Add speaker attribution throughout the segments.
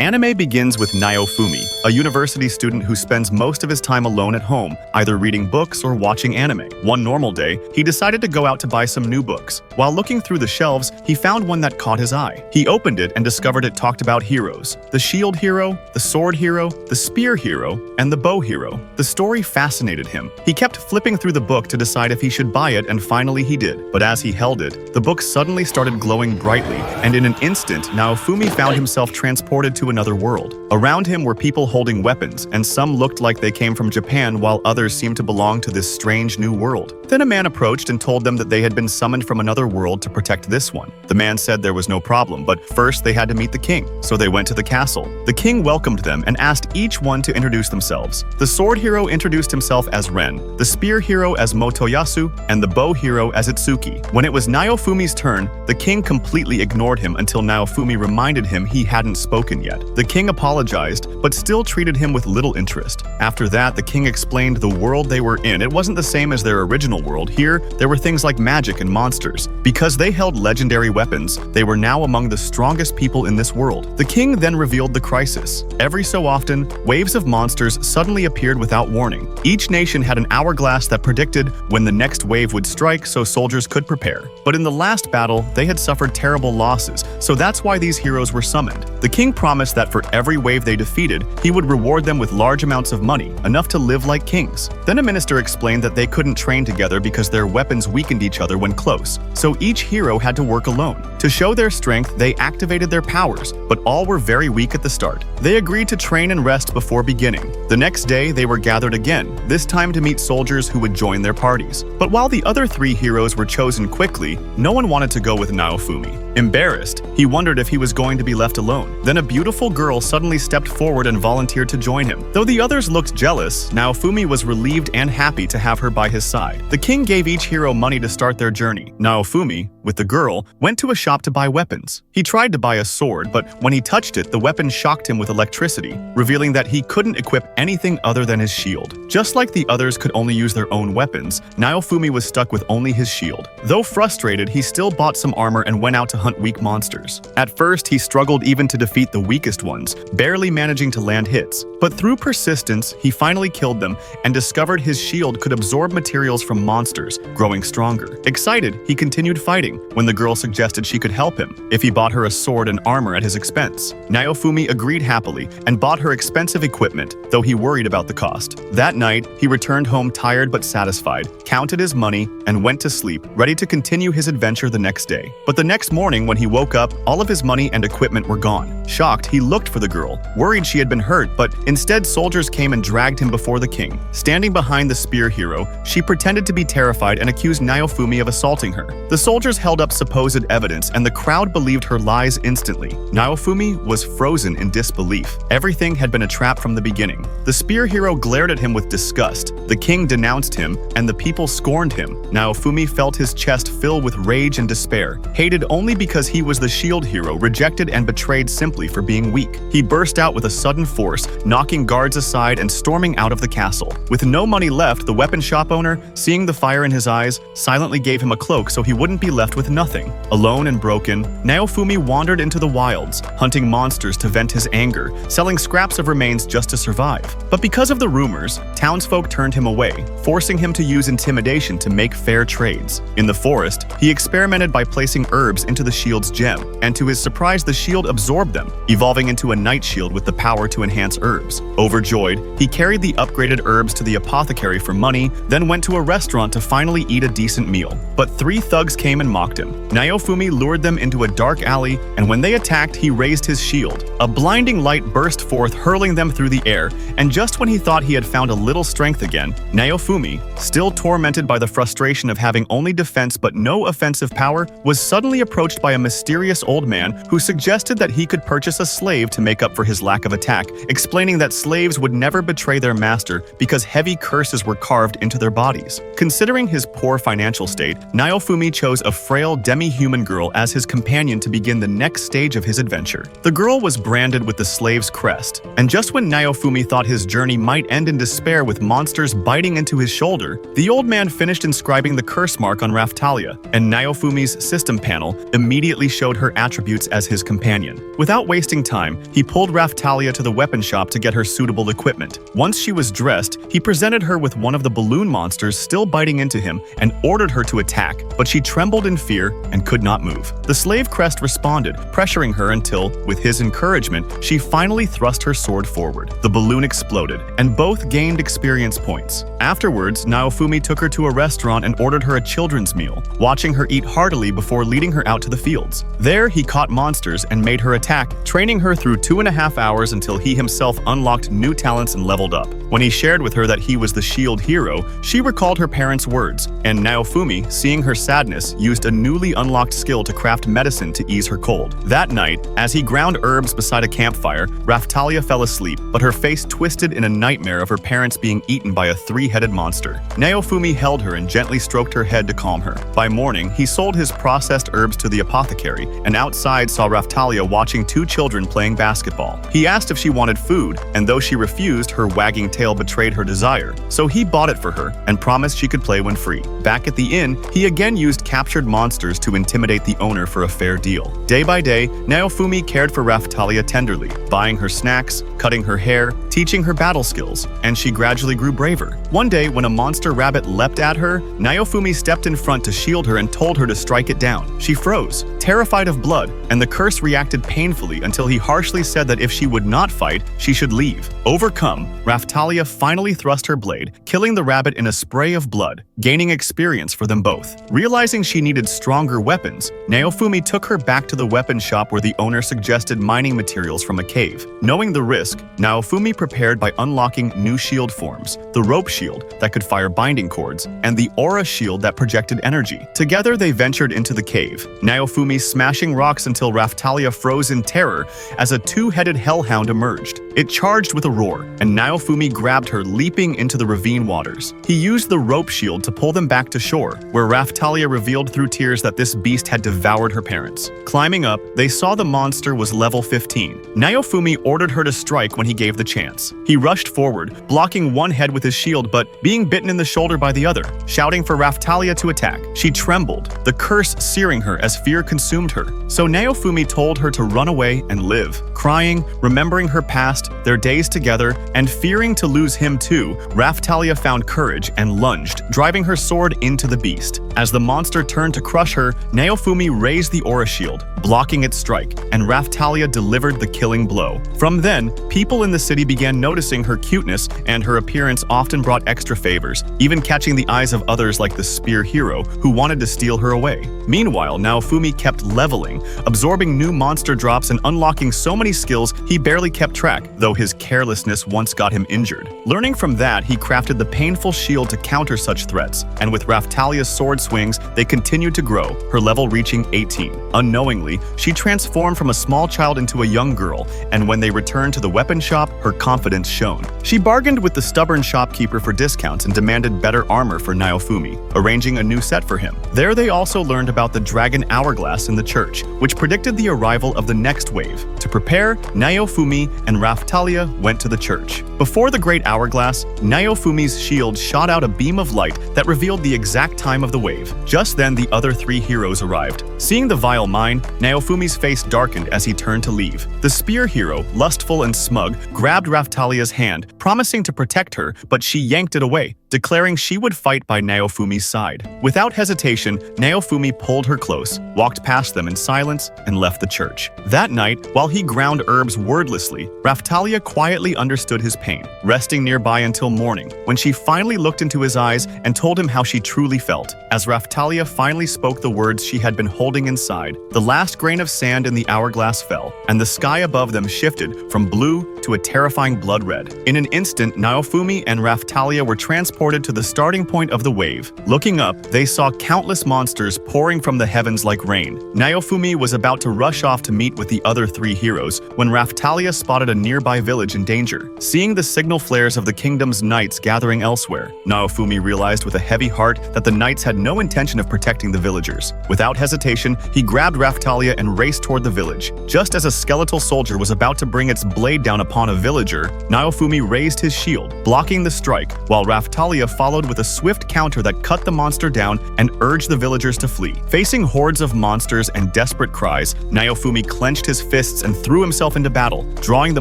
Speaker 1: anime begins with Naofumi, a university student who spends most of his time alone at home, either reading books or watching anime. One normal day, he decided to go out to buy some new books. While looking through the shelves, he found one that caught his eye. He opened it and discovered it talked about heroes: the shield hero, the sword hero, the spear hero, and the bow hero. The story fascinated him. He kept flipping through the book to decide if he should buy it, and finally he did. But as he held it, the book suddenly started glowing brightly, and in an instant, Naofumi found himself transported to another world. Around him were people holding weapons, and some looked like they came from Japan while others seemed to belong to this strange new world. Then a man approached and told them that they had been summoned from another world to protect this one. The man said there was no problem, but first they had to meet the king, so they went to the castle. The king welcomed them and asked each one to introduce themselves. The sword hero introduced himself as Ren, the spear hero as Motoyasu, and the bow hero as Itsuki. When it was Naofumi's turn, the king completely ignored him until Naofumi reminded him he hadn't spoken yet. The king apologized, but still treated him with little interest. After that, the king explained the world they were in. It wasn't the same as their original world. Here, there were things like magic and monsters. Because they held legendary weapons, they were now among the strongest people in this world. The king then revealed the crisis. Every so often, waves of monsters suddenly appeared without warning. Each nation had an hourglass that predicted when the next wave would strike so soldiers could prepare. But in the last battle, they had suffered terrible losses, so that's why these heroes were summoned. The king promised that for every wave they defeated, he would reward them with large amounts of money, enough to live like kings. Then a minister explained that they couldn't train together because their weapons weakened each other when close, so each hero had to work alone. To show their strength, they activated their powers, but all were very weak at the start. They agreed to train and rest before beginning. The next day, they were gathered again, this time to meet soldiers who would join their parties. But while the other three heroes were chosen quickly, no one wanted to go with Naofumi. Embarrassed, he wondered if he was going to be left alone. Then a beautiful girl suddenly stepped forward and volunteered to join him. Though the others looked jealous, Naofumi was relieved and happy to have her by his side. The king gave each hero money to start their journey. Naofumi, with the girl, went to a shop to buy weapons. He tried to buy a sword, but when he touched it, the weapon shocked him with electricity, revealing that he couldn't equip anything other than his shield. Just like the others could only use their own weapons, Naofumi was stuck with only his shield. Though frustrated, he still bought some armor and went out to hunt weak monsters. At first, he struggled even to defeat the weakest ones, barely managing to land hits. But through persistence, he finally killed them and discovered his shield could absorb materials from monsters, growing stronger. Excited, he continued fighting when the girl suggested she could help him if he bought her a sword and armor at his expense. Naofumi agreed happily and bought her expensive equipment, though he worried about the cost. That night, he returned home tired but satisfied, counted his money, and went to sleep, ready to continue his adventure the next day. But the next morning, when he woke up, all of his money and equipment were gone. Shocked, he looked for the girl, worried she had been hurt, but instead soldiers came and dragged him before the king. Standing behind the spear hero, she pretended to be terrified and accused Naofumi of assaulting her. The soldiers held up supposed evidence, and the crowd believed her lies instantly. Naofumi was frozen in disbelief. Everything had been a trap from the beginning. The spear hero glared at him with disgust. The king denounced him, and the people scorned him. Naofumi felt his chest fill with rage and despair, hated only because he was the shield hero, rejected and betrayed simply for being weak. He burst out with a sudden force, knocking guards aside and storming out of the castle. With no money left, the weapon shop owner, seeing the fire in his eyes, silently gave him a cloak so he wouldn't be left with nothing. Alone and broken, Naofumi wandered into the wilds, hunting monsters to vent his anger, selling scraps of remains just to survive. But because of the rumors, townsfolk turned him away, forcing him to use intimidation to make fair trades. In the forest, he experimented by placing herbs into the shield's gem, and to his surprise, the shield absorbed them, evolving into a night shield with the power to enhance herbs. Overjoyed, he carried the upgraded herbs to the apothecary for money, then went to a restaurant to finally eat a decent meal. But three thugs came and mocked him. Naofumi lured them into a dark alley, and when they attacked, he raised his shield. A blinding light burst forth, hurling them through the air, and just when he thought he had found a little strength again, Naofumi, still tormented by the frustration of having only defense but no offensive power, was suddenly approached by a mysterious old man who suggested that he could purchase a slave to make up for his lack of attack, explaining that slaves would never betray their master because heavy curses were carved into their bodies. Considering his poor financial state, Naofumi chose a frail demi-human girl as his companion to begin the next stage of his adventure. The girl was branded with the slave's crest, and just when Naofumi thought his journey might end in despair with monsters biting into his shoulder, the old man finished inscribing the curse mark on Raftalia, and Naofumi's system panel immediately immediately showed her attributes as his companion. Without wasting time, he pulled Raphtalia to the weapon shop to get her suitable equipment. Once she was dressed, he presented her with one of the balloon monsters still biting into him and ordered her to attack, but she trembled in fear and could not move. The slave crest responded, pressuring her until, with his encouragement, she finally thrust her sword forward. The balloon exploded, and both gained experience points. Afterwards, Naofumi took her to a restaurant and ordered her a children's meal, watching her eat heartily before leading her out to the fields. There, he caught monsters and made her attack, training her through 2.5 hours until he himself unlocked new talents and leveled up. When he shared with her that he was the shield hero, she recalled her parents' words, and Naofumi, seeing her sadness, used a newly unlocked skill to craft medicine to ease her cold. That night, as he ground herbs beside a campfire, Raphtalia fell asleep, but her face twisted in a nightmare of her parents being eaten by a three-headed monster. Naofumi held her and gently stroked her head to calm her. By morning, he sold his processed herbs to the apothecary, and outside saw Raphtalia watching two children playing basketball. He asked if she wanted food, and though she refused, her wagging tail betrayed her desire, so he bought it for her and promised she could play when free. Back at the inn, he again used captured monsters to intimidate the owner for a fair deal. Day by day, Naofumi cared for Raphtalia tenderly, buying her snacks, cutting her hair, teaching her battle skills, and she gradually grew braver. One day, when a monster rabbit leapt at her, Naofumi stepped in front to shield her and told her to strike it down. She froze, terrified of blood, and the curse reacted painfully until he harshly said that if she would not fight, she should leave. Overcome, Raphtalia finally thrust her blade, killing the rabbit in a spray of blood, gaining experience for them both. Realizing she needed stronger weapons, Naofumi took her back to the weapon shop where the owner suggested mining materials from a cave. Knowing the risk, Naofumi prepared by unlocking new shield forms, the rope shield that could fire binding cords, and the aura shield that projected energy. Together they ventured into the cave, Naofumi smashing rocks until Raphtalia froze in terror as a two-headed hellhound emerged. It charged with a roar, and Naofumi grabbed her, leaping into the ravine waters. He used the rope shield to pull them back to shore, where Raphtalia revealed through tears that this beast had devoured her parents. Climbing up, they saw the monster was level 15. Naofumi ordered her to strike when he gave the chance. He rushed forward, blocking one head with his shield but being bitten in the shoulder by the other, shouting for Raphtalia to attack. She trembled, the curse searing her as fear consumed her. So Naofumi told her to run away and live. Crying, remembering her past, their days together, and fearing to lose him too, Raphtalia found courage and lunged, driving her sword into the beast. As the monster turned to crush her, Naofumi raised the aura shield, blocking its strike, and Raphtalia delivered the killing blow. From then, people in the city began noticing her cuteness, and her appearance often brought extra favors, even catching the eyes of others like the spear hero, who wanted to steal her away. Meanwhile, Naofumi kept leveling, absorbing new monster drops and unlocking so many skills he barely kept track, though his carelessness once got him injured. Learning from that, he crafted the painful shield to counter such threats, and with Raphtalia's sword swings, they continued to grow, her level reaching 18. Unknowingly, she transformed from a small child into a young girl, and when they returned to the weapon shop, her confidence shone. She bargained with the stubborn shopkeeper for discounts and demanded better armor for Naofumi, arranging a new set for him. There they also learned about the dragon hourglass in the church, which predicted the arrival of the next wave. To prepare, Naofumi and Raphtalia went to the church. Before the great hourglass, Naofumi's shield shot out a beam of light that revealed the exact time of the wave. Just then, the other three heroes arrived. Seeing the vile mine, Naofumi's face darkened as he turned to leave. The spear hero, lustful and smug, grabbed Raphtalia's hand, promising to protect her, but she yanked it away, declaring she would fight by Naofumi's side. Without hesitation, Naofumi pulled her close, walked past them in silence, and left the church. That night, while he ground herbs wordlessly, Raphtalia quietly understood his pain, resting nearby until morning, when she finally looked into his eyes and told him how she truly felt. As Raphtalia finally spoke the words she had been holding inside, the last grain of sand in the hourglass fell, and the sky above them shifted from blue to a terrifying blood red. In an instant, Naofumi and Raphtalia were transported to the starting point of the wave. Looking up, they saw countless monsters pouring from the heavens like rain. Naofumi was about to rush off to meet with the other three heroes when Raphtalia spotted a nearby village in danger. Seeing the signal flares of the kingdom's knights gathering elsewhere, Naofumi realized with a heavy heart that the knights had no intention of protecting the villagers. Without hesitation, he grabbed Raphtalia and raced toward the village. Just as a skeletal soldier was about to bring its blade down upon upon a villager, Naofumi raised his shield, blocking the strike, while Raphtalia followed with a swift counter that cut the monster down and urged the villagers to flee. Facing hordes of monsters and desperate cries, Naofumi clenched his fists and threw himself into battle, drawing the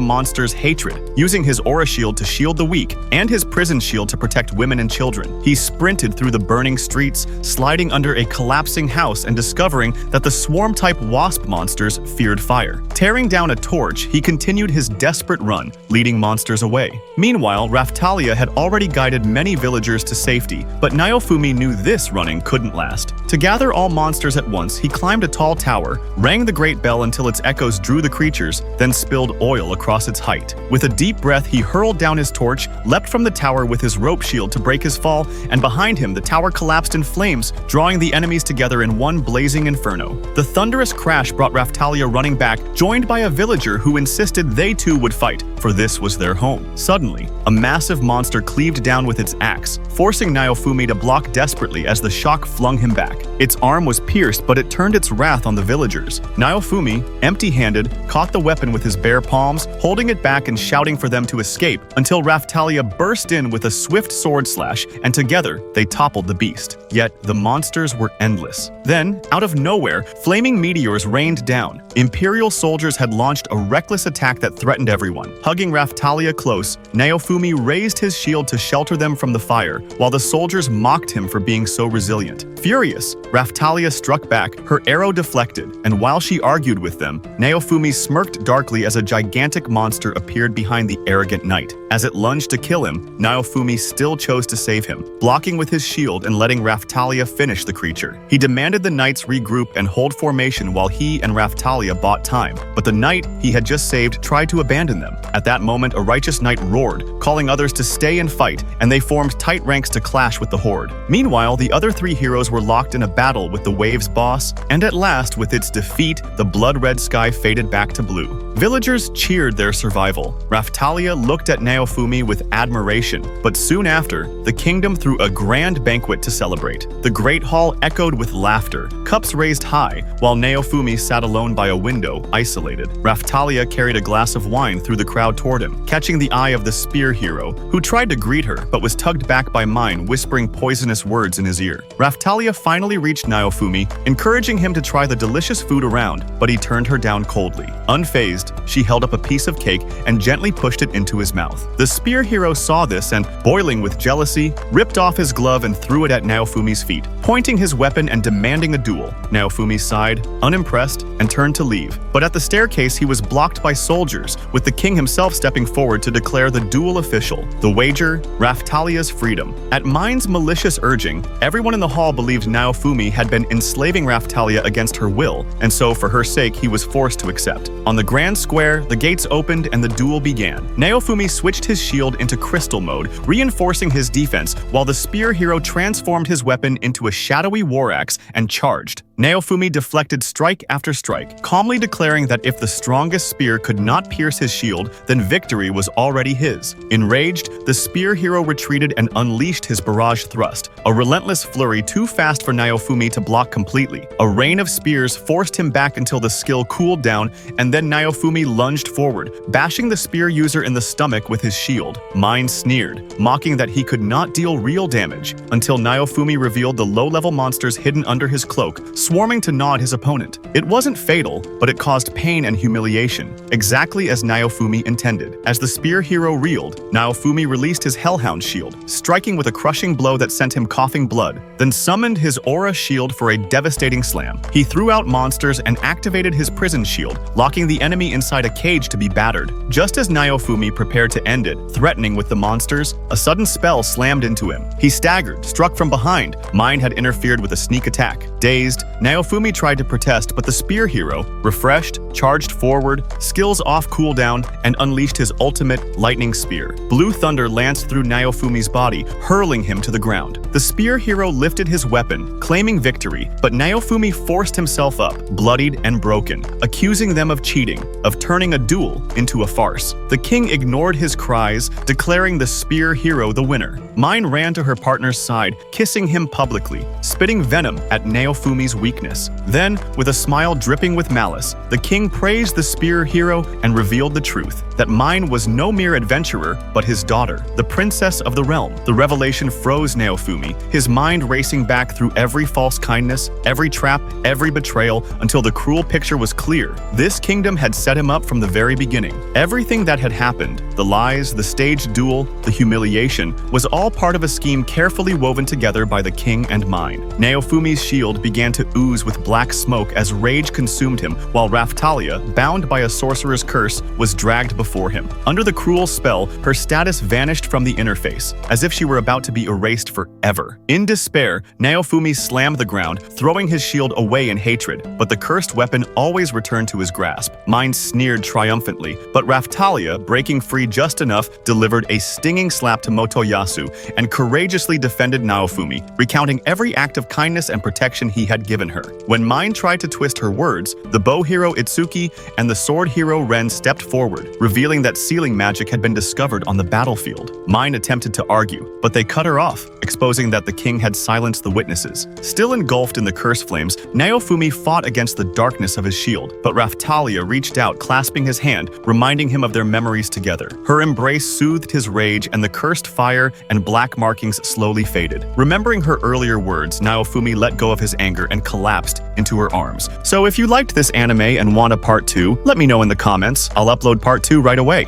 Speaker 1: monster's hatred. Using his aura shield to shield the weak and his prison shield to protect women and children, he sprinted through the burning streets, sliding under a collapsing house and discovering that the swarm-type wasp monsters feared fire. Tearing down a torch, he continued his desperate run, leading monsters away. Meanwhile, Raphtalia had already guided many villagers to safety, but Naofumi knew this running couldn't last. To gather all monsters at once, he climbed a tall tower, rang the great bell until its echoes drew the creatures, then spilled oil across its height. With a deep breath, he hurled down his torch, leapt from the tower with his rope shield to break his fall, and behind him the tower collapsed in flames, drawing the enemies together in one blazing inferno. The thunderous crash brought Raphtalia running back, joined by a villager who insisted they too would fight, for this was their home. Suddenly, a massive monster cleaved down with its axe, forcing Naofumi to block desperately as the shock flung him back. Its arm was pierced, but it turned its wrath on the villagers. Naofumi, empty-handed, caught the weapon with his bare palms, holding it back and shouting for them to escape, until Raphtalia burst in with a swift sword slash, and together they toppled the beast. Yet the monsters were endless. Then, out of nowhere, flaming meteors rained down. Imperial soldiers had launched a reckless attack that threatened everyone. Hugging Raphtalia close, Naofumi raised his shield to shelter them from the fire, while the soldiers mocked him for being so resilient. Furious, Raphtalia struck back, her arrow deflected, and while she argued with them, Naofumi smirked darkly as a gigantic monster appeared behind the arrogant knight. As it lunged to kill him, Naofumi still chose to save him, blocking with his shield and letting Raphtalia finish the creature. He demanded the knights regroup and hold formation while he and Raphtalia bought time, but the knight he had just saved tried to abandon them. At that moment, a righteous knight roared, calling others to stay and fight, and they formed tight ranks to clash with the horde. Meanwhile, the other three heroes were locked in a battle with the wave's boss, and at last, with its defeat, the blood-red sky faded back to blue. Villagers cheered their survival. Raphtalia looked at Naofumi with admiration, but soon after, the kingdom threw a grand banquet to celebrate. The great hall echoed with laughter, cups raised high, while Naofumi sat alone by a window, isolated. Raphtalia carried a glass of wine through the crowd toward him, catching the eye of the spear hero, who tried to greet her but was tugged back by Mine, whispering poisonous words in his ear. Raphtalia finally reached Naofumi, encouraging him to try the delicious food around, but he turned her down coldly. Unfazed, she held up a piece of cake and gently pushed it into his mouth. The spear hero saw this and, boiling with jealousy, ripped off his glove and threw it at Naofumi's feet, pointing his weapon and demanding a duel. Naofumi sighed, unimpressed, and turned to leave. But at the staircase, he was blocked by soldiers, with the king himself stepping forward to declare the duel official. The wager, Raphtalia's freedom. At Mine's malicious urging, everyone in the hall believed Naofumi had been enslaving Raphtalia against her will, and so for her sake he was forced to accept. On the grand square, the gates opened and the duel began. Naofumi switched his shield into crystal mode, reinforcing his defense, while the spear hero transformed his weapon into a shadowy war axe and charged. Naofumi deflected strike after strike, calmly declaring that if the strongest spear could not pierce his shield, then victory was already his. Enraged, the spear hero retreated and unleashed his barrage thrust, a relentless flurry too fast for Naofumi to block completely. A rain of spears forced him back until the skill cooled down, and then Naofumi lunged forward, bashing the spear user in the stomach with his shield. Mine sneered, mocking that he could not deal real damage, until Naofumi revealed the low-level monsters hidden under his cloak, swarming to gnaw at his opponent. It wasn't fatal, but it caused pain and humiliation, exactly as Naofumi intended. As the spear hero reeled, Naofumi released his Hellhound shield, striking with a crushing blow that sent him coughing blood, then summoned his aura shield for a devastating slam. He threw out monsters and activated his prison shield, locking the enemy inside a cage to be battered. Just as Naofumi prepared to end it, threatening with the monsters, a sudden spell slammed into him. He staggered, struck from behind. Mine had interfered with a sneak attack. Dazed, Naofumi tried to protest, but the spear hero, refreshed, charged forward, skills off cooldown, and unleashed his ultimate lightning spear. Blue thunder lanced through Naofumi's body, hurling him to the ground. The spear hero lifted his weapon, claiming victory, but Naofumi forced himself up, bloodied and broken, accusing them of cheating, of turning a duel into a farce. The king ignored his cries, declaring the spear hero the winner. Mine ran to her partner's side, kissing him publicly, spitting venom at Naofumi's weakness. Then, with a smile dripping with malice, the king praised the spear hero and revealed the truth. that Mine was no mere adventurer, but his daughter, the princess of the realm. The revelation froze Naofumi, his mind racing back through every false kindness, every trap, every betrayal, until the cruel picture was clear. This kingdom had set him up from the very beginning. Everything that had happened, the lies, the staged duel, the humiliation, was all part of a scheme carefully woven together by the king and Mine. Naofumi's shield began to ooze with black smoke as rage consumed him, while Raftalia, bound by a sorcerer's curse, was dragged before him. Under the cruel spell, her status vanished from the interface, as if she were about to be erased forever. In despair, Naofumi slammed the ground, throwing his shield away in hatred, but the cursed weapon always returned to his grasp. Mine sneered triumphantly, but Raftalia, breaking free just enough, delivered a stinging slap to Motoyasu and courageously defended Naofumi, recounting every act of kindness and protection he had given her. When Mine tried to twist her words, the bow hero Itsuki and the sword hero Ren stepped forward, revealing that sealing magic had been discovered on the battlefield. Mine attempted to argue, but they cut her off, exposing that the king had silenced the witnesses. Still engulfed in the curse flames, Naofumi fought against the darkness of his shield, but Raftalia reached out, clasping his hand, reminding him of their memories together. Her embrace soothed his rage, and the cursed fire and black markings slowly faded. Remembering her earlier words, Naofumi let go of his anger and collapsed into her arms. So if you liked this anime and want a part 2, let me know in the comments. I'll upload part 2 right away.